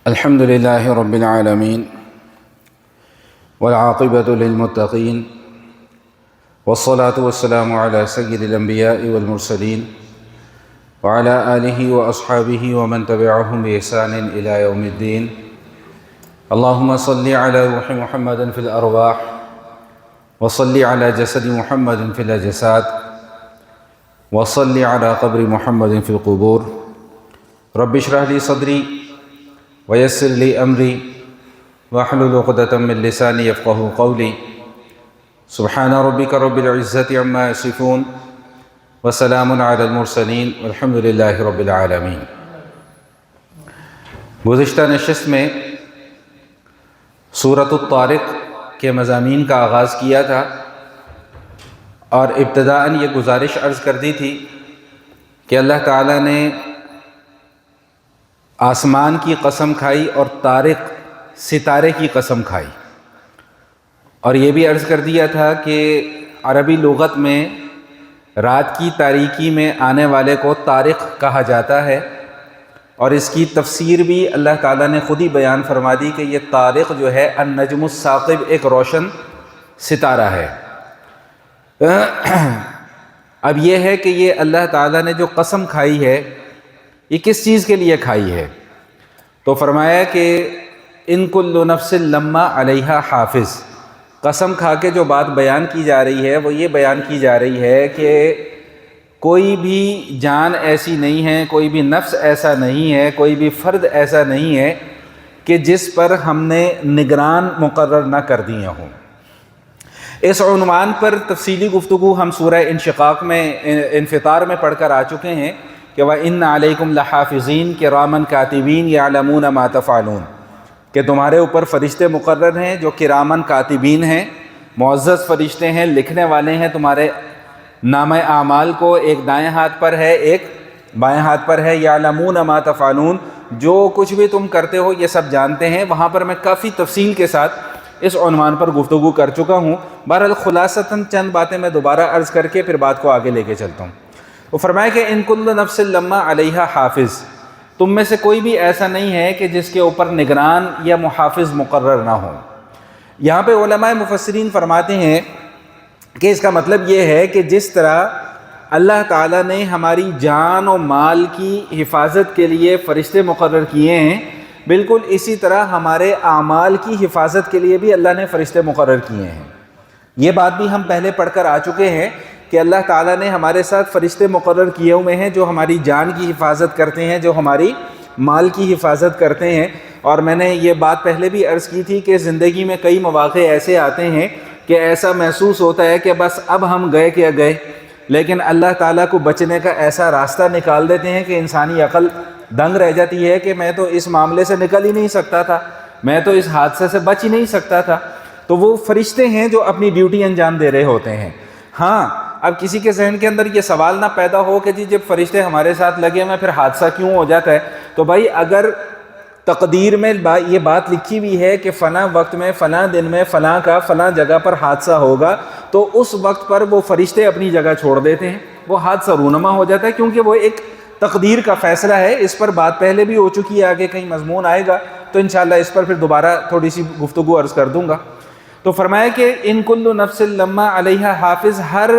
الحمد لله رب العالمين والعاقبة للمتقين والصلاة والسلام على سيد الأنبياء والمرسلين وعلى آله وأصحابه ومن تبعهم بإحسان إلى يوم الدين. اللهم صل على روح محمد في الأرواح وصل على جسد محمد في الأجساد وصل على قبر محمد في القبور. رب اشرح لي صدري ويسر لي أمري واحلل عقدة من لساني يفقهوا قولي. سبحان ربك رب العزة عما يصفون وسلام على المرسلين والحمد لله رب العالمين. گزشتہ نشست میں سورۃ الطارق کے مضامین کا آغاز کیا تھا اور ابتداءً یہ گزارش عرض کر دی تھی کہ اللہ تعالیٰ نے آسمان کی قسم کھائی اور طارق ستارے کی قسم کھائی، اور یہ بھی عرض کر دیا تھا کہ عربی لغت میں رات کی تاریکی میں آنے والے کو طارق کہا جاتا ہے، اور اس کی تفسیر بھی اللہ تعالیٰ نے خود ہی بیان فرما دی کہ یہ طارق جو ہے النجم الثاقب، ایک روشن ستارہ ہے۔ اب یہ ہے کہ یہ اللہ تعالیٰ نے جو قسم کھائی ہے یہ کس چیز کے لیے کھائی ہے؟ تو فرمایا کہ ان کل نفس لما علیہا حافظ۔ قسم کھا کے جو بات بیان کی جا رہی ہے وہ یہ بیان کی جا رہی ہے کہ کوئی بھی جان ایسی نہیں ہے، کوئی بھی نفس ایسا نہیں ہے، کوئی بھی فرد ایسا نہیں ہے کہ جس پر ہم نے نگران مقرر نہ کر دیے ہوں۔ اس عنوان پر تفصیلی گفتگو ہم سورہ انشقاق میں انفطار میں پڑھ کر آ چکے ہیں کہ وَإِنَّ عَلَيْكُمْ لَحَافِظِينَ كِرَامًا كَاتِبِينَ يَعْلَمُونَ مَا تَفْعَلُونَ، کہ تمہارے اوپر فرشتے مقرر ہیں جو کرامن کاتبین ہیں، معزز فرشتے ہیں، لکھنے والے ہیں تمہارے نامہ اعمال کو، ایک دائیں ہاتھ پر ہے ایک بائیں ہاتھ پر ہے۔ یعلمون ما تفعلون، جو کچھ بھی تم کرتے ہو یہ سب جانتے ہیں۔ وہاں پر میں کافی تفصیل کے ساتھ اس عنوان پر گفتگو کر چکا ہوں۔ بہرحال خلاصتاً چند باتیں میں دوبارہ عرض کر کے پھر بات کو آگے لے کے چلتا ہوں۔ وہ فرمایا کہ ان کل نفس لما علیہا حافظ، تم میں سے کوئی بھی ایسا نہیں ہے کہ جس کے اوپر نگران یا محافظ مقرر نہ ہو۔ یہاں پہ علماء مفسرین فرماتے ہیں کہ اس کا مطلب یہ ہے کہ جس طرح اللہ تعالیٰ نے ہماری جان و مال کی حفاظت کے لیے فرشتے مقرر کیے ہیں، بالکل اسی طرح ہمارے اعمال کی حفاظت کے لیے بھی اللہ نے فرشتے مقرر کیے ہیں۔ یہ بات بھی ہم پہلے پڑھ کر آ چکے ہیں کہ اللہ تعالیٰ نے ہمارے ساتھ فرشتے مقرر کیے ہوئے ہیں جو ہماری جان کی حفاظت کرتے ہیں، جو ہماری مال کی حفاظت کرتے ہیں۔ اور میں نے یہ بات پہلے بھی عرض کی تھی کہ زندگی میں کئی مواقع ایسے آتے ہیں کہ ایسا محسوس ہوتا ہے کہ بس اب ہم گئے کیا گئے، لیکن اللہ تعالیٰ کو بچنے کا ایسا راستہ نکال دیتے ہیں کہ انسانی عقل دنگ رہ جاتی ہے کہ میں تو اس معاملے سے نکل ہی نہیں سکتا تھا، میں تو اس حادثے سے بچ ہی نہیں سکتا تھا۔ تو وہ فرشتے ہیں جو اپنی ڈیوٹی انجام دے رہے ہوتے ہیں۔ ہاں، اب کسی کے ذہن کے اندر یہ سوال نہ پیدا ہو کہ جی جب فرشتے ہمارے ساتھ لگے ہوئے پھر حادثہ کیوں ہو جاتا ہے؟ تو بھائی اگر تقدیر میں یہ بات لکھی ہوئی ہے کہ فلاں وقت میں فلاں دن میں فلاں کا فلاں جگہ پر حادثہ ہوگا، تو اس وقت پر وہ فرشتے اپنی جگہ چھوڑ دیتے ہیں، وہ حادثہ رونما ہو جاتا ہے، کیونکہ وہ ایک تقدیر کا فیصلہ ہے۔ اس پر بات پہلے بھی ہو چکی ہے، آگے کہیں مضمون آئے گا تو انشاءاللہ اس پر پھر دوبارہ تھوڑی سی گفتگو عرض کر دوں گا۔ تو فرمایا کہ ان کل نفس لما علیہا حافظ، ہر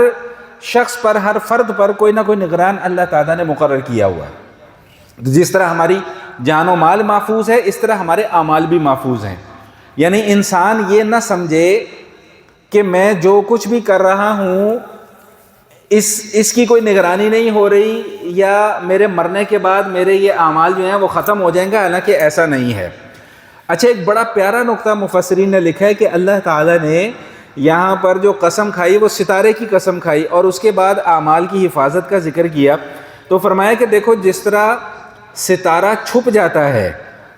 شخص پر، ہر فرد پر کوئی نہ کوئی نگران اللہ تعالیٰ نے مقرر کیا ہوا ہے۔ جس طرح ہماری جان و مال محفوظ ہے، اس طرح ہمارے اعمال بھی محفوظ ہیں۔ یعنی انسان یہ نہ سمجھے کہ میں جو کچھ بھی کر رہا ہوں اس کی کوئی نگرانی نہیں ہو رہی، یا میرے مرنے کے بعد میرے یہ اعمال جو ہیں وہ ختم ہو جائیں گے، حالانکہ ایسا نہیں ہے۔ اچھا، ایک بڑا پیارا نقطہ مفسرین نے لکھا ہے کہ اللہ تعالیٰ نے یہاں پر جو قسم کھائی وہ ستارے کی قسم کھائی، اور اس کے بعد اعمال کی حفاظت کا ذکر کیا۔ تو فرمایا کہ دیکھو جس طرح ستارہ چھپ جاتا ہے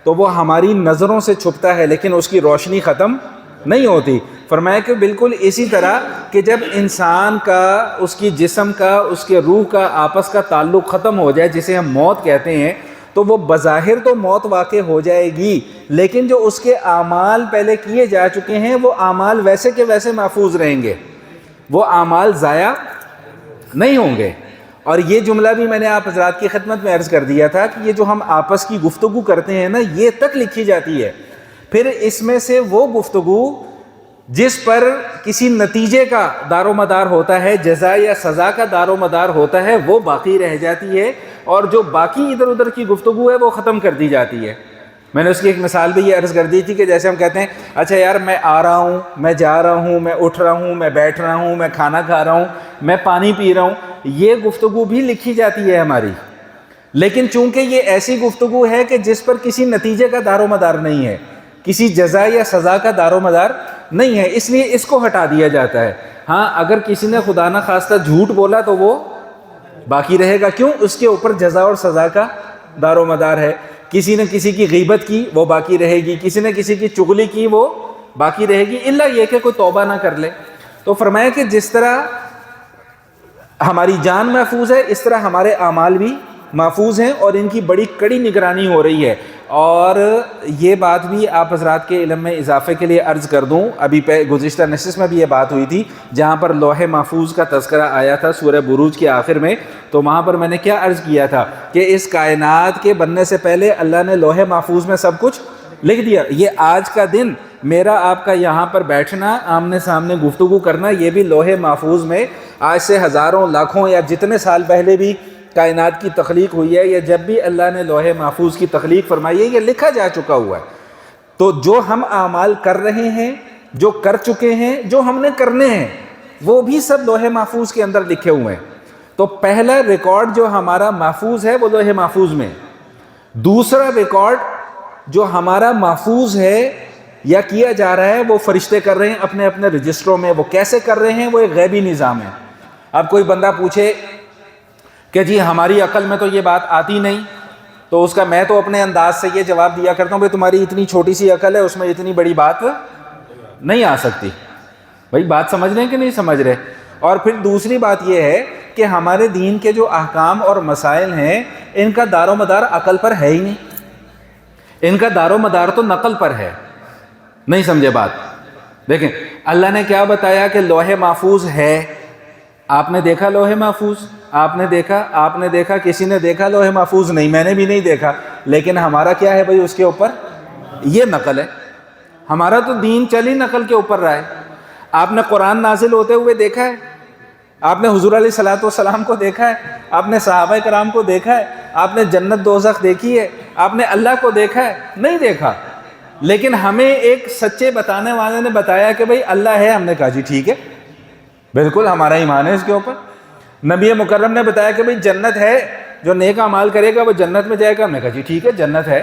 تو وہ ہماری نظروں سے چھپتا ہے لیکن اس کی روشنی ختم نہیں ہوتی۔ فرمایا کہ بالکل اسی طرح کہ جب انسان کا، اس کی جسم کا، اس کے روح کا آپس کا تعلق ختم ہو جائے، جسے ہم موت کہتے ہیں، تو وہ بظاہر تو موت واقع ہو جائے گی، لیکن جو اس کے اعمال پہلے کیے جا چکے ہیں وہ اعمال ویسے کے ویسے محفوظ رہیں گے، وہ اعمال ضائع نہیں ہوں گے۔ اور یہ جملہ بھی میں نے آپ حضرات کی خدمت میں عرض کر دیا تھا کہ یہ جو ہم آپس کی گفتگو کرتے ہیں نا، یہ تک لکھی جاتی ہے. پھر اس میں سے وہ گفتگو جس پر کسی نتیجے کا دار و مدار ہوتا ہے، جزا یا سزا کا دار و مدار ہوتا ہے، وہ باقی رہ جاتی ہے، اور جو باقی ادھر ادھر کی گفتگو ہے وہ ختم کر دی جاتی ہے. میں نے اس کی ایک مثال بھی یہ عرض کر دی تھی کہ جیسے ہم کہتے ہیں اچھا یار میں آ رہا ہوں، میں جا رہا ہوں، میں اٹھ رہا ہوں، میں بیٹھ رہا ہوں، میں کھانا کھا رہا ہوں، میں پانی پی رہا ہوں، یہ گفتگو بھی لکھی جاتی ہے ہماری. لیکن چونکہ یہ ایسی گفتگو ہے کہ جس پر کسی نتیجے کا دار و مدار نہیں ہے، کسی جزا یا سزا کا دار و مدار نہیں ہے، اس لیے اس کو ہٹا دیا جاتا ہے. ہاں اگر کسی نے خدا نہ خواستہ جھوٹ بولا تو وہ باقی رہے گا، کیوں؟ اس کے اوپر جزا اور سزا کا دار و مدار ہے. کسی نے کسی کی غیبت کی وہ باقی رہے گی، کسی نے کسی کی چغلی کی وہ باقی رہے گی، الا یہ کہ کوئی توبہ نہ کر لے. تو فرمایا کہ جس طرح ہماری جان محفوظ ہے اس طرح ہمارے اعمال بھی محفوظ ہیں، اور ان کی بڑی کڑی نگرانی ہو رہی ہے. اور یہ بات بھی آپ حضرات کے علم میں اضافے کے لیے عرض کر دوں، ابھی گزشتہ نشست میں بھی یہ بات ہوئی تھی جہاں پر لوح محفوظ کا تذکرہ آیا تھا سورہ بروج کے آخر میں. تو وہاں پر میں نے کیا عرض کیا تھا کہ اس کائنات کے بننے سے پہلے اللہ نے لوح محفوظ میں سب کچھ لکھ دیا. یہ آج کا دن میرا آپ کا یہاں پر بیٹھنا، آمنے سامنے گفتگو کرنا، یہ بھی لوح محفوظ میں آج سے ہزاروں لاکھوں یا جتنے سال پہلے بھی کائنات کی تخلیق ہوئی ہے، یا جب بھی اللہ نے لوح محفوظ کی تخلیق فرمائی ہے، یہ لکھا جا چکا ہوا ہے. تو جو ہم اعمال کر رہے ہیں، جو کر چکے ہیں، جو ہم نے کرنے ہیں، وہ بھی سب لوح محفوظ کے اندر لکھے ہوئے ہیں. تو پہلا ریکارڈ جو ہمارا محفوظ ہے وہ لوح محفوظ میں. دوسرا ریکارڈ جو ہمارا محفوظ ہے یا کیا جا رہا ہے وہ فرشتے کر رہے ہیں اپنے اپنے رجسٹروں میں. وہ کیسے کر رہے ہیں؟ وہ ایک غیبی نظام ہے. اب کوئی بندہ پوچھے کہ جی ہماری عقل میں تو یہ بات آتی نہیں، تو اس کا میں تو اپنے انداز سے یہ جواب دیا کرتا ہوں بھائی تمہاری اتنی چھوٹی سی عقل ہے، اس میں اتنی بڑی بات نہیں آ سکتی. بھائی بات سمجھ رہے ہیں کہ نہیں سمجھ رہے؟ اور پھر دوسری بات یہ ہے کہ ہمارے دین کے جو احکام اور مسائل ہیں ان کا دار و مدار عقل پر ہے ہی نہیں، ان کا دار و مدار تو نقل پر ہے. نہیں سمجھے بات؟ دیکھیں اللہ نے کیا بتایا کہ لوح محفوظ ہے. آپ نے دیکھا لوح محفوظ؟ آپ نے دیکھا کسی نے دیکھا لوح محفوظ؟ نہیں، میں نے بھی نہیں دیکھا. لیکن ہمارا کیا ہے بھائی اس کے اوپر؟ یہ نقل ہے. ہمارا تو دین چل ہی نقل کے اوپر رہا ہے. آپ نے قرآن نازل ہوتے ہوئے دیکھا ہے؟ آپ نے حضور علیہ الصلوۃ والسلام کو دیکھا ہے؟ آپ نے صحابہ کرام کو دیکھا ہے؟ آپ نے جنت دوزخ دیکھی ہے؟ آپ نے اللہ کو دیکھا ہے؟ نہیں دیکھا. لیکن ہمیں ایک سچے بتانے والے نے بتایا کہ بھئی اللہ ہے. ہم نے کہا جی ٹھیک ہے، بالکل ہمارا ایمان ہے اس کے اوپر. نبی مکرم نے بتایا کہ بھئی جنت ہے، جو نیک اعمال کرے گا وہ جنت میں جائے گا. ہم نے کہا جی ٹھیک ہے جنت ہے.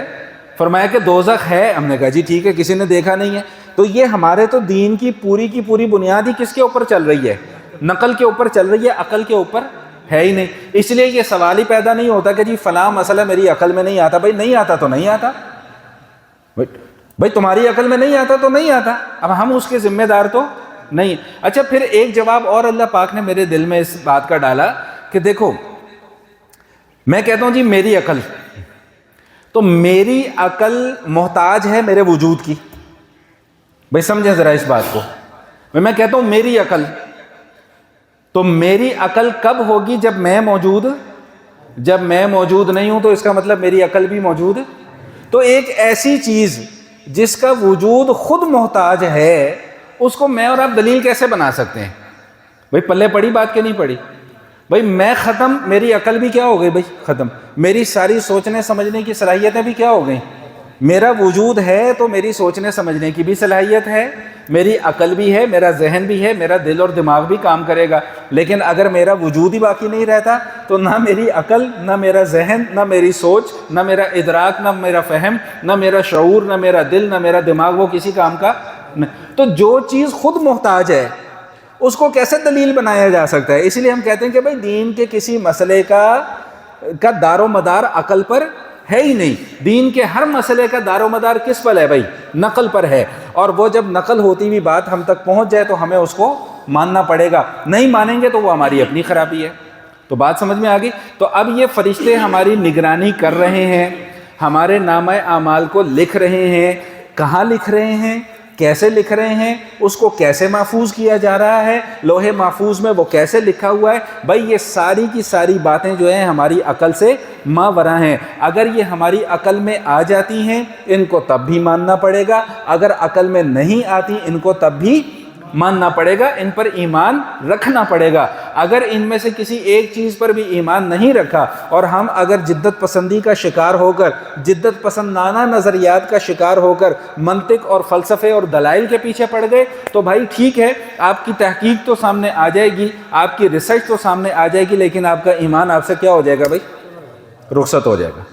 فرمایا کہ دوزخ ہے. ہم نے کہا جی ٹھیک ہے، کسی نے دیکھا نہیں ہے. تو یہ ہمارے تو دین کی پوری بنیاد ہی کس کے اوپر چل رہی ہے؟ نقل کے اوپر چل رہی ہے، عقل کے اوپر ہے ہی نہیں. اس لیے یہ سوال ہی پیدا نہیں ہوتا کہ جی فلاں مسئلہ میری عقل میں نہیں آتا. بھائی نہیں آتا تو نہیں آتا، بھائی تمہاری عقل میں نہیں آتا تو نہیں آتا. اب ہم اس کے ذمہ دار تو نہیں. اچھا پھر ایک جواب اور اللہ پاک نے میرے دل میں اس بات کا ڈالا کہ دیکھو میں کہتا ہوں جی میری عقل، تو میری عقل محتاج ہے میرے وجود کی. بھائی سمجھیں ذرا اس بات کو. میں کہتا ہوں میری عقل، تو میری عقل کب ہوگی؟ جب میں موجود نہیں ہوں. تو اس کا مطلب میری عقل بھی موجود. تو ایک ایسی چیز جس کا وجود خود محتاج ہے اس کو میں اور آپ دلیل کیسے بنا سکتے ہیں؟ بھئی پلے پڑی بات کہ نہیں پڑی؟ بھئی میں ختم، میری عقل بھی کیا ہو گئی؟ بھئی ختم. میری ساری سوچنے سمجھنے کی صلاحیتیں بھی کیا ہو گئیں؟ میرا وجود ہے تو میری سوچنے سمجھنے کی بھی صلاحیت ہے، میری عقل بھی ہے، میرا ذہن بھی ہے، میرا دل اور دماغ بھی کام کرے گا. لیکن اگر میرا وجود ہی باقی نہیں رہتا تو نہ میری عقل، نہ میرا ذہن، نہ میری سوچ، نہ میرا ادراک، نہ میرا فہم، نہ میرا شعور، نہ میرا دل، نہ میرا دماغ وہ کسی کام کا نہیں. تو جو چیز خود محتاج ہے اس کو کیسے دلیل بنایا جا سکتا ہے؟ اس لیے ہم کہتے ہیں کہ بھائی دین کے کسی مسئلے کا دار و مدار عقل پر ہے ہی نہیں. دین کے ہر مسئلے کا دار و مدار کس پر ہے بھائی؟ نقل پر ہے. اور وہ جب نقل ہوتی ہوئی بات ہم تک پہنچ جائے تو ہمیں اس کو ماننا پڑے گا. نہیں مانیں گے تو وہ ہماری اپنی خرابی ہے. تو بات سمجھ میں آ گئی؟ تو اب یہ فرشتے ہماری نگرانی کر رہے ہیں، ہمارے نامہ اعمال کو لکھ رہے ہیں. کہاں لکھ رہے ہیں؟ کیسے لکھ رہے ہیں، اس کو کیسے محفوظ کیا جا رہا ہے، لوح محفوظ میں وہ کیسے لکھا ہوا ہے، بھائی یہ ساری کی ساری باتیں جو ہیں ہماری عقل سے ماوراء ہیں۔ اگر یہ ہماری عقل میں آ جاتی ہیں ان کو تب بھی ماننا پڑے گا، اگر عقل میں نہیں آتی ان کو تب بھی ماننا پڑے گا، ان پر ایمان رکھنا پڑے گا۔ اگر ان میں سے کسی ایک چیز پر بھی ایمان نہیں رکھا اور ہم اگر جدت پسندی کا شکار ہو کر، جدت پسندانہ نظریات کا شکار ہو کر منطق اور فلسفے اور دلائل کے پیچھے پڑ گئے تو بھائی ٹھیک ہے، آپ کی تحقیق تو سامنے آ جائے گی، آپ کی ریسرچ تو سامنے آ جائے گی، لیکن آپ کا ایمان آپ سے کیا ہو جائے گا بھائی؟ رخصت ہو جائے گا۔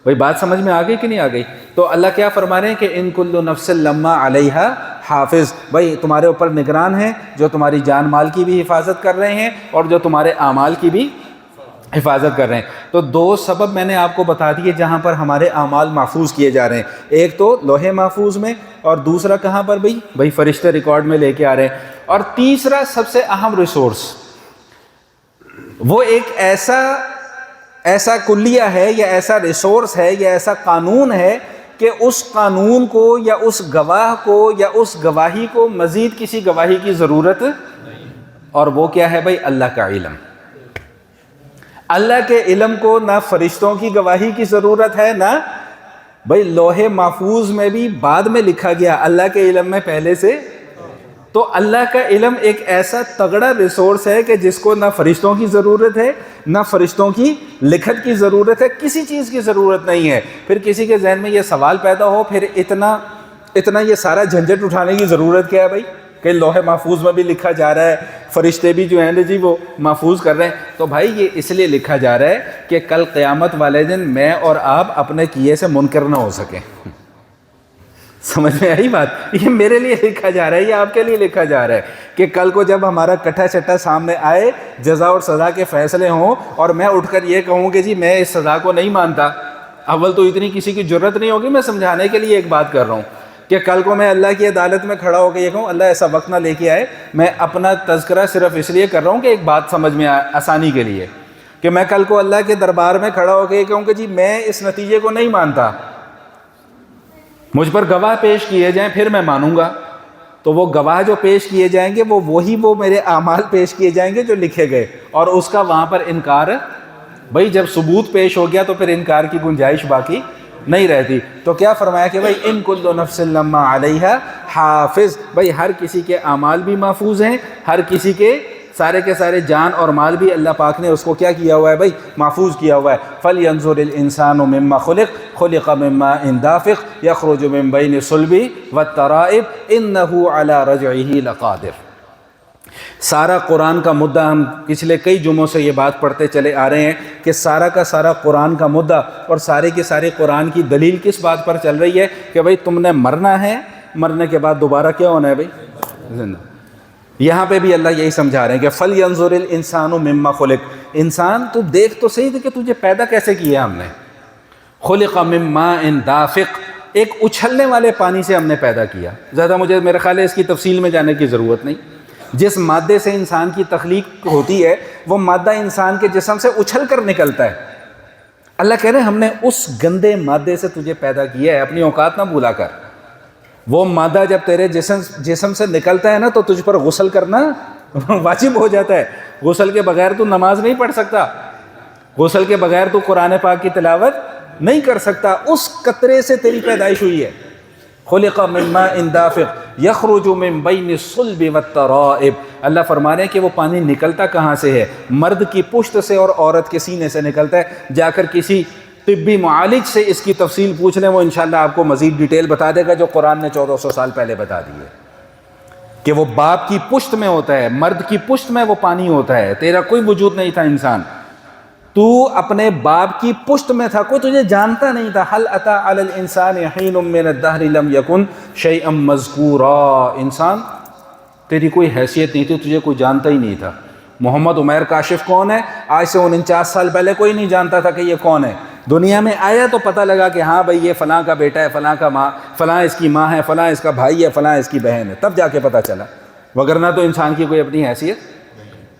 بھائی بات سمجھ میں آ گئی کہ نہیں آ گئی؟ تو اللہ کیا فرما رہے ہیں کہ ان کل نفس لما علیہا حافظ، بھائی تمہارے اوپر نگران ہیں جو تمہاری جان مال کی بھی حفاظت کر رہے ہیں اور جو تمہارے اعمال کی بھی حفاظت کر رہے ہیں۔ تو دو سبب میں نے آپ کو بتا دیے جہاں پر ہمارے اعمال محفوظ کیے جا رہے ہیں، ایک تو لوح محفوظ میں اور دوسرا کہاں پر بھائی فرشتے ریکارڈ میں لے کے آ رہے ہیں، اور تیسرا سب سے اہم ریسورس وہ ایک ایسا کلیہ ہے یا ایسا ریسورس ہے یا ایسا قانون ہے کہ اس قانون کو یا اس گواہ کو یا اس گواہی کو مزید کسی گواہی کی ضرورت نہیں، اور وہ کیا ہے بھائی؟ اللہ کا علم۔ اللہ کے علم کو نہ فرشتوں کی گواہی کی ضرورت ہے، نہ بھائی لوح محفوظ میں بھی بعد میں لکھا گیا، اللہ کے علم میں پہلے سے۔ تو اللہ کا علم ایک ایسا تگڑا ریسورس ہے کہ جس کو نہ فرشتوں کی ضرورت ہے نہ فرشتوں کی لکھت کی ضرورت ہے، کسی چیز کی ضرورت نہیں ہے۔ پھر کسی کے ذہن میں یہ سوال پیدا ہو، پھر اتنا یہ سارا جھنجھٹ اٹھانے کی ضرورت کیا ہے بھائی کہ لوح محفوظ میں بھی لکھا جا رہا ہے، فرشتے بھی جو ہیں جی وہ محفوظ کر رہے ہیں۔ تو بھائی یہ اس لیے لکھا جا رہا ہے کہ کل قیامت والے دن میں اور آپ اپنے کیے سے منکر نہ ہو سکیں۔ سمجھ میں آئی بات؟ یہ میرے لیے لکھا جا رہا ہے، یہ آپ کے لیے لکھا جا رہا ہے کہ کل کو جب ہمارا کٹھا چٹا سامنے آئے، جزا اور سزا کے فیصلے ہوں، اور میں اٹھ کر یہ کہوں کہ جی میں اس سزا کو نہیں مانتا، اول تو اتنی کسی کی جرت نہیں ہوگی، میں سمجھانے کے لیے ایک بات کر رہا ہوں کہ کل کو میں اللہ کی عدالت میں کھڑا ہو کے یہ کہوں اللہ ایسا وقت نہ لے کے آئے، میں اپنا تذکرہ صرف اس لیے کر رہا ہوں کہ ایک بات سمجھ میں آسانی کے لیے، کہ میں کل کو اللہ کے دربار میں کھڑا ہو کے یہ کہوں کہ جی میں اس نتیجے کو نہیں مانتا، مجھ پر گواہ پیش کیے جائیں پھر میں مانوں گا۔ تو وہ گواہ جو پیش کیے جائیں گے وہ میرے اعمال پیش کیے جائیں گے جو لکھے گئے، اور اس کا وہاں پر انکار، بھائی جب ثبوت پیش ہو گیا تو پھر انکار کی گنجائش باقی نہیں رہتی۔ تو کیا فرمایا کہ بھائی ان کل نفس لما علیہا حافظ، بھائی ہر کسی کے اعمال بھی محفوظ ہیں، ہر کسی کے سارے جان اور مال بھی اللہ پاک نے اس کو کیا کیا ہوا ہے بھائی؟ محفوظ کیا ہوا ہے۔ فَلْيَنْظُرِ الْإِنسَانُ مِمَّا خُلِقَ مِن مَّاءٍ دَافِقٍ يَخْرُجُ مِن بَيْنِ الصُّلْبِ وَالتَّرَائِبِ إِنَّهُ عَلَى رَجْعِهِ لَقَادِرٌ۔ سارا قرآن کا مدعا، ہم پچھلے کئی جمعوں سے یہ بات پڑھتے چلے آ رہے ہیں کہ سارا کا سارا قرآن کا مدعا اور سارے کے سارے قرآن کی دلیل کس بات پر چل رہی ہے کہ بھئی تم نے مرنا ہے، مرنے کے بعد دوبارہ کیا ہونا ہے بھئی؟ زندہ۔ یہاں پہ بھی اللہ یہی سمجھا رہے ہیں کہ فَلْيَنْظُرِ الْإِنسَانُ مِمَّا خُلِقَ، انسان تو دیکھ تو صحیح کہ تجھے پیدا کیسے کیا ہم نے۔ خُلِقَ مِن مَّاءٍ دَافِقٍ، ایک اچھلنے والے پانی سے ہم نے پیدا کیا۔ زیادہ مجھے میرے خیال ہے اس کی تفصیل میں جانے کی ضرورت نہیں۔ جس مادے سے انسان کی تخلیق ہوتی ہے وہ مادہ انسان کے جسم سے اچھل کر نکلتا ہے۔ اللہ کہہ رہے ہیں ہم نے اس گندے مادے سے تجھے پیدا کیا ہے، اپنی اوقات نہ بھولا کر۔ وہ مادہ جب تیرے جسم سے نکلتا ہے نا تو تجھ پر غسل کرنا واجب ہو جاتا ہے۔ غسل کے بغیر تو نماز نہیں پڑھ سکتا، غسل کے بغیر تو قرآن پاک کی تلاوت نہیں کر سکتا۔ اس قطرے سے تیری پیدائش ہوئی ہے۔ خلق من ماء دافق یخرج من بین الصلب والترائب، اللہ فرما رہے ہیں کہ وہ پانی نکلتا کہاں سے ہے؟ مرد کی پشت سے اور عورت کے سینے سے نکلتا ہے۔ جا کر کسی طبی معالج سے اس کی تفصیل پوچھ لیں، وہ انشاءاللہ آپ کو مزید ڈیٹیل بتا دے گا جو قرآن نے 1400 سال پہلے بتا دی ہے کہ وہ باپ کی پشت میں ہوتا ہے، مرد کی پشت میں وہ پانی ہوتا ہے۔ تیرا کوئی وجود نہیں تھا انسان، تو اپنے باپ کی پشت میں تھا، کوئی تجھے جانتا نہیں تھا۔ هل اتى على الانسان حين من الدهر لم يكن شيئا مذكورا، انسان تیری کوئی حیثیت نہیں تھی، تجھے کوئی جانتا ہی نہیں تھا۔ محمد عمیر کاشف کون ہے؟ آج سے 49 سال پہلے کوئی نہیں جانتا تھا کہ یہ کون ہے۔ دنیا میں آیا تو پتہ لگا کہ ہاں بھئی یہ فلاں کا بیٹا ہے، فلاں کا ماں، فلاں اس کی ماں ہے، فلاں اس کا بھائی ہے، فلاں اس کی بہن ہے، تب جا کے پتہ چلا، وگرنہ تو انسان کی کوئی اپنی حیثیت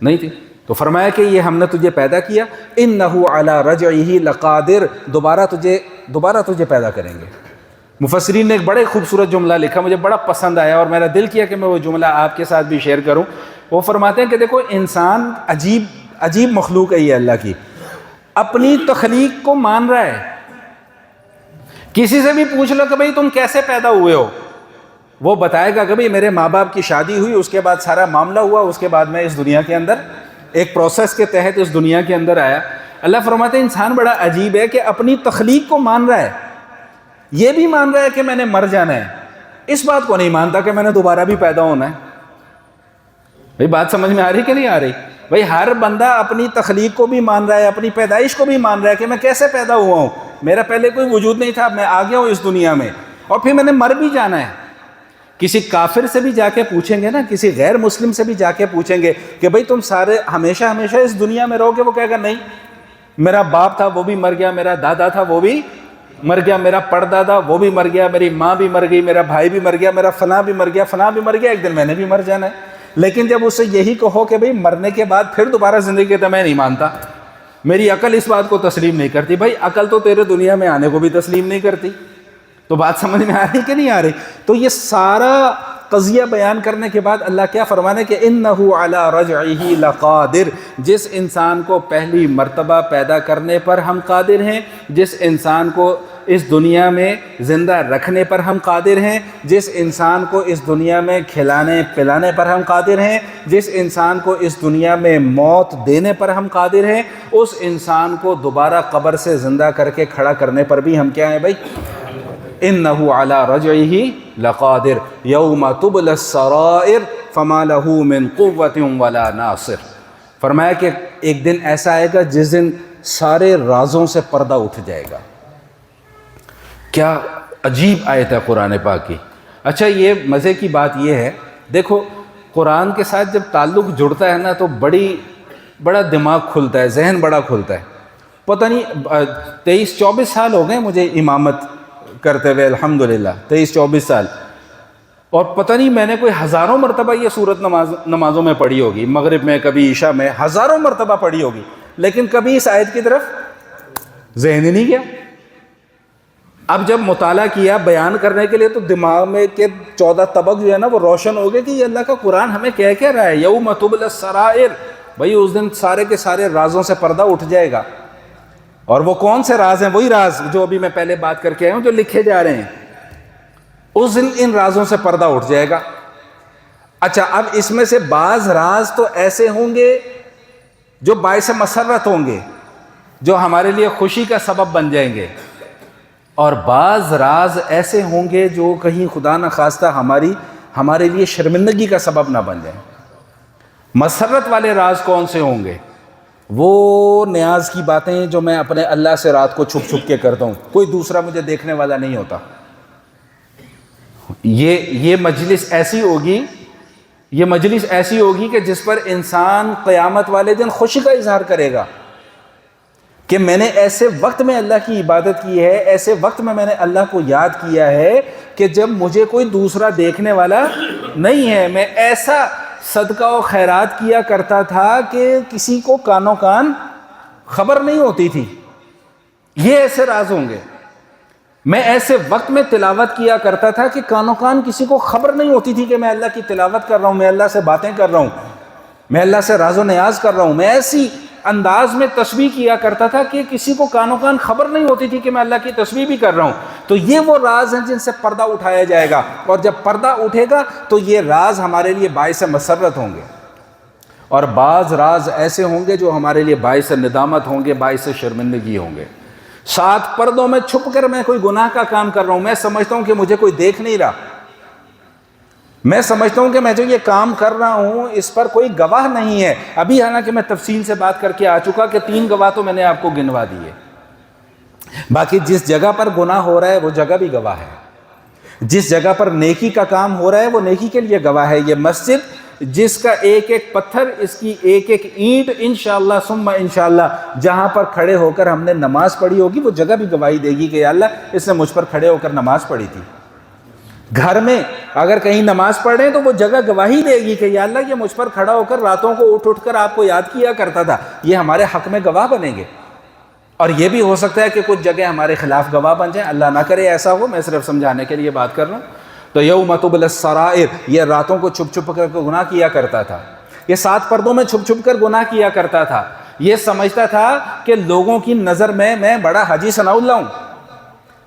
نہیں تھی۔ تو فرمایا کہ یہ ہم نے تجھے پیدا کیا، انہ علی رجعہ لقادر، دوبارہ تجھے پیدا کریں گے۔ مفسرین نے ایک بڑے خوبصورت جملہ لکھا، مجھے بڑا پسند آیا اور میرا دل کیا کہ میں وہ جملہ آپ کے ساتھ بھی شیئر کروں۔ وہ فرماتے ہیں کہ دیکھو انسان عجیب مخلوق ہے یہ اللہ کی، اپنی تخلیق کو مان رہا ہے۔ کسی سے بھی پوچھ لو کہ بھئی تم کیسے پیدا ہوئے ہو، وہ بتائے گا کہ بھئی میرے ماں باپ کی شادی ہوئی، اس کے بعد سارا معاملہ ہوا، اس کے بعد میں اس دنیا کے اندر ایک پروسیس کے تحت اس دنیا کے اندر آیا۔ اللہ فرماتے ہیں انسان بڑا عجیب ہے کہ اپنی تخلیق کو مان رہا ہے، یہ بھی مان رہا ہے کہ میں نے مر جانا ہے، اس بات کو نہیں مانتا کہ میں نے دوبارہ بھی پیدا ہونا ہے۔ بھئی بات سمجھ میں آ رہی کہ نہیں آ رہی؟ بھئی ہر بندہ اپنی تخلیق کو بھی مان رہا ہے، اپنی پیدائش کو بھی مان رہا ہے کہ میں کیسے پیدا ہوا ہوں، میرا پہلے کوئی وجود نہیں تھا، میں آ گیا ہوں اس دنیا میں، اور پھر میں نے مر بھی جانا ہے۔ کسی کافر سے بھی جا کے پوچھیں گے نا، کسی غیر مسلم سے بھی جا کے پوچھیں گے کہ بھئی تم سارے ہمیشہ اس دنیا میں رہو گے، وہ کہے گا نہیں، میرا باپ تھا وہ بھی مر گیا، میرا دادا تھا وہ بھی مر گیا، میرا پردادا وہ بھی مر گیا، میری ماں بھی مر گئی، میرا بھائی بھی مر گیا، میرا فلاں بھی مر گیا، فلاں بھی مر گیا، ایک دن میں نے بھی مر جانا ہے۔ لیکن جب اسے یہی کہو کہ بھئی مرنے کے بعد پھر دوبارہ زندگی، تو میں نہیں مانتا، میری عقل اس بات کو تسلیم نہیں کرتی۔ بھائی عقل تو تیرے دنیا میں آنے کو بھی تسلیم نہیں کرتی۔ تو بات سمجھ میں آ رہی کہ نہیں آ رہی؟ تو یہ سارا قضیہ بیان کرنے کے بعد اللہ کیا فرمانے کہ اِنَّهُ عَلَىٰ رَجْعِهِ لَقَادِرٌ، جس انسان کو پہلی مرتبہ پیدا کرنے پر ہم قادر ہیں، جس انسان کو اس دنیا میں زندہ رکھنے پر ہم قادر ہیں، جس انسان کو اس دنیا میں کھلانے پلانے پر ہم قادر ہیں، جس انسان کو اس دنیا میں موت دینے پر ہم قادر ہیں، اس انسان کو دوبارہ قبر سے زندہ کر کے کھڑا کرنے پر بھی ہم کیا ہیں بھائی؟ اِنَّهُ عَلَىٰ رَجْعِهِ لَقَادِرٌ يَوْمَ تُبْلَى السَّرَائِرُ فَمَا لَهُ مِنْ قُوَّةٍ وَلَا نَاصِرٍ۔ فرمایا کہ ایک دن ایسا آئے گا جس دن سارے رازوں سے پردہ اٹھ جائے گا۔ کیا عجیب آیت ہے قرآن پاک کی۔ اچھا یہ مزے کی بات یہ ہے، دیکھو قرآن کے ساتھ جب تعلق جڑتا ہے نا تو بڑا دماغ کھلتا ہے، ذہن بڑا کھلتا ہے۔ پتہ نہیں 23-24 سال ہو گئے مجھے امامت کرتے ہوئے، الحمدللہ 23-24 سال، اور پتہ نہیں میں نے کوئی ہزاروں مرتبہ یہ صورت نمازوں میں پڑھی ہوگی، مغرب میں، کبھی عشاء میں، ہزاروں مرتبہ پڑھی ہوگی، لیکن کبھی اس آیت کی طرف ذہن ہی نہیں گیا۔ اب جب مطالعہ کیا بیان کرنے کے لیے تو دماغ میں کہ 14 طبق جو ہے نا وہ روشن ہو گئے کہ یہ اللہ کا قرآن ہمیں کہہ رہا ہے، یوم تبلی السرائر، بھائی اس دن سارے کے سارے رازوں سے پردہ اٹھ جائے گا۔ اور وہ کون سے راز ہیں؟ وہی راز جو ابھی میں پہلے بات کر کے آیا ہوں، جو لکھے جا رہے ہیں، اس دن ان رازوں سے پردہ اٹھ جائے گا۔ اچھا اب اس میں سے بعض راز تو ایسے ہوں گے جو باعث مسرت ہوں گے، جو ہمارے لیے خوشی کا سبب بن جائیں گے، اور بعض راز ایسے ہوں گے جو کہیں خدا نخواستہ ہمارے لیے شرمندگی کا سبب نہ بن جائیں۔ مسرت والے راز کون سے ہوں گے؟ وہ نیاز کی باتیں جو میں اپنے اللہ سے رات کو چھپ چھپ کے کرتا ہوں، کوئی دوسرا مجھے دیکھنے والا نہیں ہوتا۔ یہ مجلس ایسی ہوگی کہ جس پر انسان قیامت والے دن خوشی کا اظہار کرے گا کہ میں نے ایسے وقت میں اللہ کی عبادت کی ہے، ایسے وقت میں نے اللہ کو یاد کیا ہے کہ جب مجھے کوئی دوسرا دیکھنے والا نہیں ہے، میں ایسا صدقہ و خیرات کیا کرتا تھا کہ کسی کو کانوں کان خبر نہیں ہوتی تھی۔ یہ ایسے راز ہوں گے۔ میں ایسے وقت میں تلاوت کیا کرتا تھا کہ کانوں کان کسی کو خبر نہیں ہوتی تھی کہ میں اللہ کی تلاوت کر رہا ہوں، میں اللہ سے باتیں کر رہا ہوں، میں اللہ سے راز و نیاز کر رہا ہوں۔ میں ایسی انداز میں تسبیح کیا کرتا تھا کہ کسی کو کانوں کان خبر نہیں ہوتی تھی کہ میں اللہ کی تسبیح بھی کر رہا ہوں۔ تو یہ وہ راز ہیں جن سے پردہ اٹھایا جائے گا، اور جب پردہ اٹھے گا تو یہ راز ہمارے لیے باعث مسرت ہوں گے، اور بعض راز ایسے ہوں گے جو ہمارے لیے باعث ندامت ہوں گے، باعث شرمندگی ہوں گے۔ 7 پردوں میں چھپ کر میں کوئی گناہ کا کام کر رہا ہوں، میں سمجھتا ہوں کہ مجھے کوئی دیکھ نہیں رہا، میں سمجھتا ہوں کہ میں جو یہ کام کر رہا ہوں اس پر کوئی گواہ نہیں ہے۔ ابھی حالانکہ میں تفصیل سے بات کر کے آ چکا کہ 3 گواہ تو میں نے آپ کو گنوا دیے، باقی جس جگہ پر گناہ ہو رہا ہے وہ جگہ بھی گواہ ہے، جس جگہ پر نیکی کا کام ہو رہا ہے وہ نیکی کے لیے گواہ ہے۔ یہ مسجد جس کا ایک ایک پتھر، اس کی ایک ایک اینٹ انشاءاللہ ثم انشاءاللہ جہاں پر کھڑے ہو کر ہم نے نماز پڑھی ہوگی وہ جگہ بھی گواہی دے گی کہ یا اللہ اس نے مجھ پر کھڑے ہو کر نماز پڑھی تھی۔ گھر میں اگر کہیں نماز پڑھ رہے ہیں تو وہ جگہ گواہی دے گی کہ یا اللہ یہ مجھ پر کھڑا ہو کر راتوں کو اٹھ کر آپ کو یاد کیا کرتا تھا، یہ ہمارے حق میں گواہ بنیں گے۔ اور یہ بھی ہو سکتا ہے کہ کچھ جگہ ہمارے خلاف گواہ بن جائیں، اللہ نہ کرے ایسا ہو، میں صرف سمجھانے کے لیے بات کر رہا ہوں۔ تو یوم تبلی السرائر، یہ راتوں کو چھپ چھپ کر کے گناہ کیا کرتا تھا، یہ 7 پردوں میں چھپ چھپ کر گناہ کیا کرتا تھا، یہ سمجھتا تھا کہ لوگوں کی نظر میں بڑا حاجی ثناء اللہ ہوں،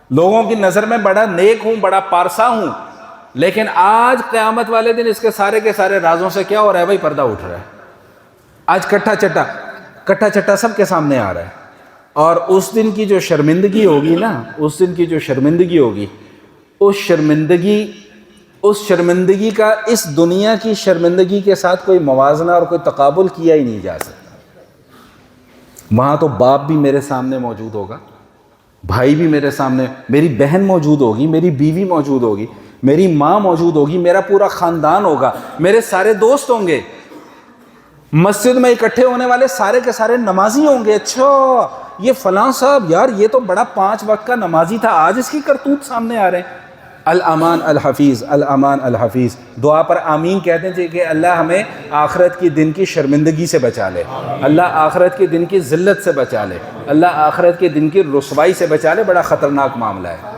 لوگوں کی نظر میں بڑا نیک ہوں، بڑا پارسا ہوں، لیکن آج قیامت والے دن اس کے سارے رازوں سے کیا ہو رہا ہے بھائی؟ پردہ اٹھ رہا ہے۔ آج کٹھا چٹا سب کے سامنے آ رہا ہے، اور اس دن کی جو شرمندگی ہوگی نا، اس دن کی جو شرمندگی ہوگی، اس شرمندگی کا اس دنیا کی شرمندگی کے ساتھ کوئی موازنہ اور کوئی تقابل کیا ہی نہیں جا سکتا۔ وہاں تو باپ بھی میرے سامنے موجود ہوگا، بھائی بھی میرے سامنے، میری بہن موجود ہوگی، میری بیوی موجود ہوگی، میری ماں موجود ہوگی، میرا پورا خاندان ہوگا، میرے سارے دوست ہوں گے، مسجد میں اکٹھے ہونے والے سارے کے سارے نمازی ہوں گے۔ اچھا یہ فلاں صاحب یار یہ تو بڑا 5 وقت کا نمازی تھا، آج اس کی کرتوت سامنے آ رہے ہیں۔ الامان الحفیظ، الامان الحفیظ، دعا پر آمین کہتے ہیں کہ اللہ ہمیں آخرت کی دن کی شرمندگی سے بچا لے، اللہ آخرت کے دن کی ذلت سے بچا لے، اللہ آخرت کے دن کی رسوائی سے بچا لے، بڑا خطرناک معاملہ ہے۔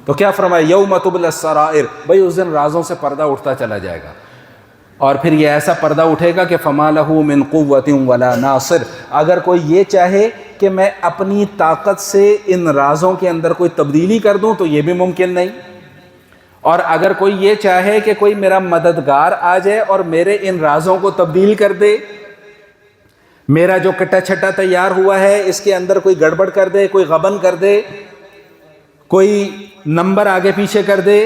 تو کیا فرمایا؟ یوم تبلی السرائر، بھائی اس دن رازوں سے پردہ اٹھتا چلا جائے گا، اور پھر یہ ایسا پردہ اٹھے گا کہ فما لہ من قوت ولا ناصر، اگر کوئی یہ چاہے کہ میں اپنی طاقت سے ان رازوں کے اندر کوئی تبدیلی کر دوں تو یہ بھی ممکن نہیں، اور اگر کوئی یہ چاہے کہ کوئی میرا مددگار آ جائے اور میرے ان رازوں کو تبدیل کر دے، میرا جو کٹا چھٹا تیار ہوا ہے اس کے اندر کوئی گڑبڑ کر دے، کوئی غبن کر دے، کوئی نمبر آگے پیچھے کر دے،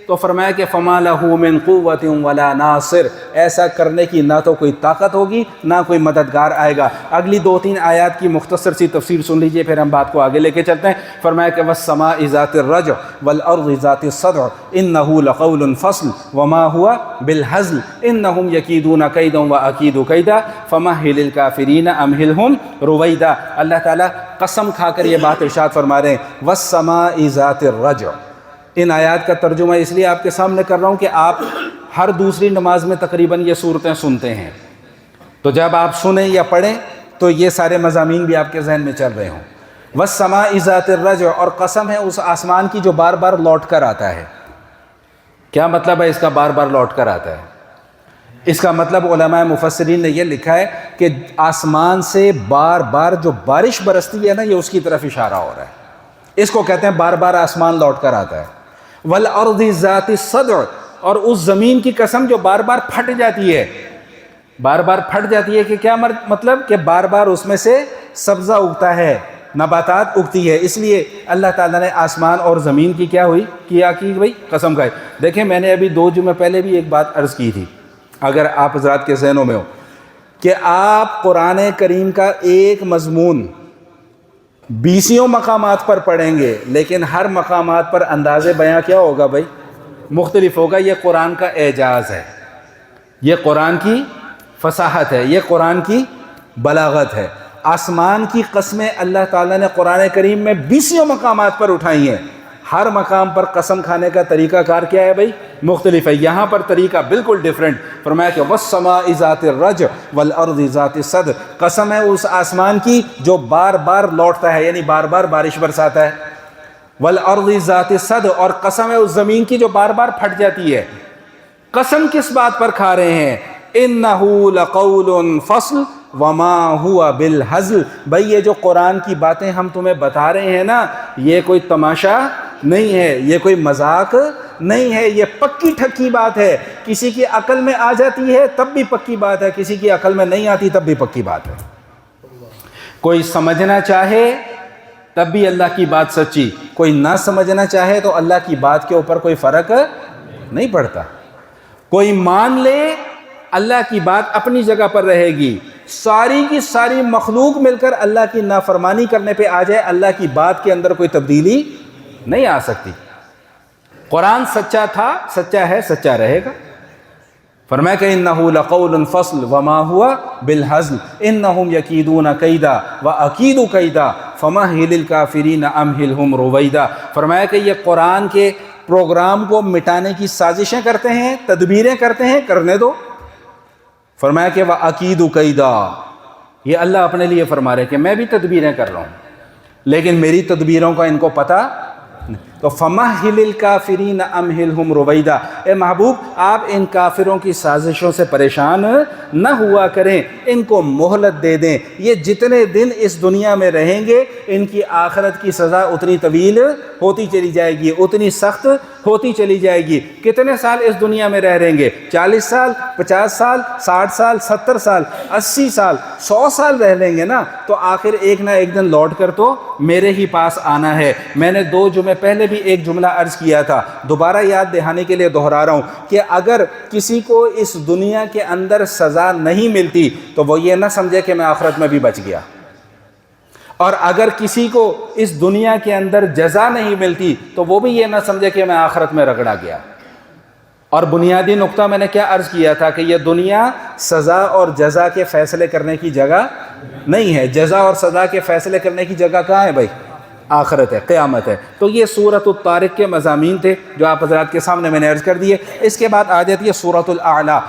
تو فرمایا کہ فما لہ من قوت ولا ناصر، ایسا کرنے کی نہ تو کوئی طاقت ہوگی نہ کوئی مددگار آئے گا۔ اگلی 2-3 آیات کی مختصر سی تفسیر سن لیجئے، پھر ہم بات کو آگے لے کے چلتے ہیں۔ فرمایا کہ والسماء ذات الرجع والارض ذات الصدع انه لقول فصل وما هو بالهزل انهم يكيدون كيدا واكيد كيدا فمهل الكافرين امهلهم رويدا۔ اللہ تعالیٰ قسم کھا کر یہ بات ارشاد فرما رہے ہیں والسماء ذات الرجع۔ ان آیات کا ترجمہ اس لیے آپ کے سامنے کر رہا ہوں کہ آپ ہر دوسری نماز میں تقریباً یہ صورتیں سنتے ہیں، تو جب آپ سنیں یا پڑھیں تو یہ سارے مضامین بھی آپ کے ذہن میں چل رہے ہوں۔ والسماء ذات الرجع، اور قسم ہے اس آسمان کی جو بار بار لوٹ کر آتا ہے۔ کیا مطلب ہے اس کا بار بار لوٹ کر آتا ہے؟ اس کا مطلب علماء مفسرین نے یہ لکھا ہے کہ آسمان سے بار بار جو بارش برستی ہے نا، یہ اس کی طرف اشارہ ہو رہا ہے، اس کو کہتے ہیں بار بار آسمان لوٹ کر آتا ہے۔ والارض ذات الصدع، اور اس زمین کی قسم جو بار بار پھٹ جاتی ہے، بار بار پھٹ جاتی ہے، کہ کیا مطلب کہ بار بار اس میں سے سبزہ اگتا ہے، نباتات اگتی ہے، اس لیے اللہ تعالیٰ نے آسمان اور زمین کی کیا ہوئی کیا کی بھائی قسم کھائی۔ دیکھیں میں نے ابھی 2 جمعے پہلے بھی ایک بات عرض کی تھی، اگر آپ حضرات کے ذہنوں میں ہو، کہ آپ قرآن کریم کا ایک مضمون 20 مقامات پر پڑھیں گے، لیکن ہر مقامات پر انداز بیاں کیا ہوگا بھائی؟ مختلف ہوگا۔ یہ قرآن کا اعجاز ہے، یہ قرآن کی فصاحت ہے، یہ قرآن کی بلاغت ہے۔ آسمان کی قسمیں اللہ تعالیٰ نے قرآن کریم میں 20 مقامات پر اٹھائی ہیں، ہر مقام پر قسم کھانے کا طریقہ کار کیا ہے بھائی؟ مختلف ہے۔ یہاں پر طریقہ بالکل ڈیفرنٹ، فرمایا کہ والسماء ذات الرجع والارض ذات الصدع، قسم ہے اس آسمان کی جو بار بار لوٹتا ہے، یعنی بار بار بارش برساتا ہے، والارض ذات الصدع، اور قسم ہے اس زمین کی جو بار بار پھٹ جاتی ہے۔ قسم کس بات پر کھا رہے ہیں؟ انہ لقول فصل وما ہوا بالہزل، بھئی یہ جو قرآن کی باتیں ہم تمہیں بتا رہے ہیں نا، یہ کوئی تماشا نہیں ہے، یہ کوئی مذاق نہیں ہے، یہ پکی ٹھکی بات ہے۔ کسی کی عقل میں آ جاتی ہے تب بھی پکی بات ہے، کسی کی عقل میں نہیں آتی تب بھی پکی بات ہے۔ کوئی سمجھنا چاہے تب بھی اللہ کی بات سچی، کوئی نہ سمجھنا چاہے تو اللہ کی بات کے اوپر کوئی فرق نہیں پڑتا۔ کوئی مان لے اللہ کی بات اپنی جگہ پر رہے گی، ساری کی ساری مخلوق مل کر اللہ کی نافرمانی کرنے پہ آ جائے، اللہ کی بات کے اندر کوئی تبدیلی نہیں آ سکتی۔ قرآن سچا تھا، سچا ہے، سچا رہے گا۔ فرمایا کہ انہ لقول فصل وما ہوا بالہزل انہم یکیدون کیدا واکید کیدا فمہل الکافرین امہلہم رویدا۔ فرمایا کہ یہ قرآن کے پروگرام کو مٹانے کی سازشیں کرتے ہیں، تدبیریں کرتے ہیں، کرنے دو۔ فرمایا کہ واکید کیدا، یہ اللہ اپنے لیے فرما رہے کہ میں بھی تدبیریں کر رہا ہوں، لیکن میری تدبیروں کا ان کو پتہ نہیں۔ تو فَمَهِّلِ الْكَافِرِينَ أَمْهِلْهُمْ رُوَيْدًا، اے محبوب آپ ان کافروں کی سازشوں سے پریشان نہ ہوا کریں، ان کو مہلت دے دیں۔ یہ جتنے دن اس دنیا میں رہیں گے ان کی آخرت کی سزا اتنی طویل ہوتی چلی جائے گی، اتنی سخت ہوتی چلی جائے گی۔ کتنے سال اس دنیا میں رہیں گے؟ 40 سال، 50 سال، 60 سال، 70 سال، 80 سال، 100 سال رہ لیں گے نا، تو آخر ایک نہ ایک دن لوٹ کر تو میرے ہی پاس آنا ہے۔ میں نے 2 جمعے پہلے بھی ایک جملہ عرض کیا تھا، دوبارہ یاد دہانے کے لیے دہرا رہا ہوں کہ اگر کسی کو اس دنیا کے اندر سزا نہیں ملتی تو وہ یہ نہ سمجھے کہ میں آخرت میں بھی بچ گیا، اور اگر کسی کو اس دنیا کے اندر جزا نہیں ملتی تو وہ بھی یہ نہ سمجھے کہ میں آخرت میں رگڑا گیا۔ اور بنیادی نقطہ میں نے کیا عرض کیا تھا کہ یہ دنیا سزا اور جزا کے فیصلے کرنے کی جگہ نہیں ہے۔ جزا اور سزا کے فیصلے کرنے کی جگہ کہاں ہے بھائی؟ آخرت ہے، قیامت ہے۔ تو یہ سورۃ الطارق کے مضامین تھے جو آپ حضرات کے سامنے میں نے عرض کر دیے۔ اس کے بعد آ جاتی ہے سورۃ الاعلیٰ۔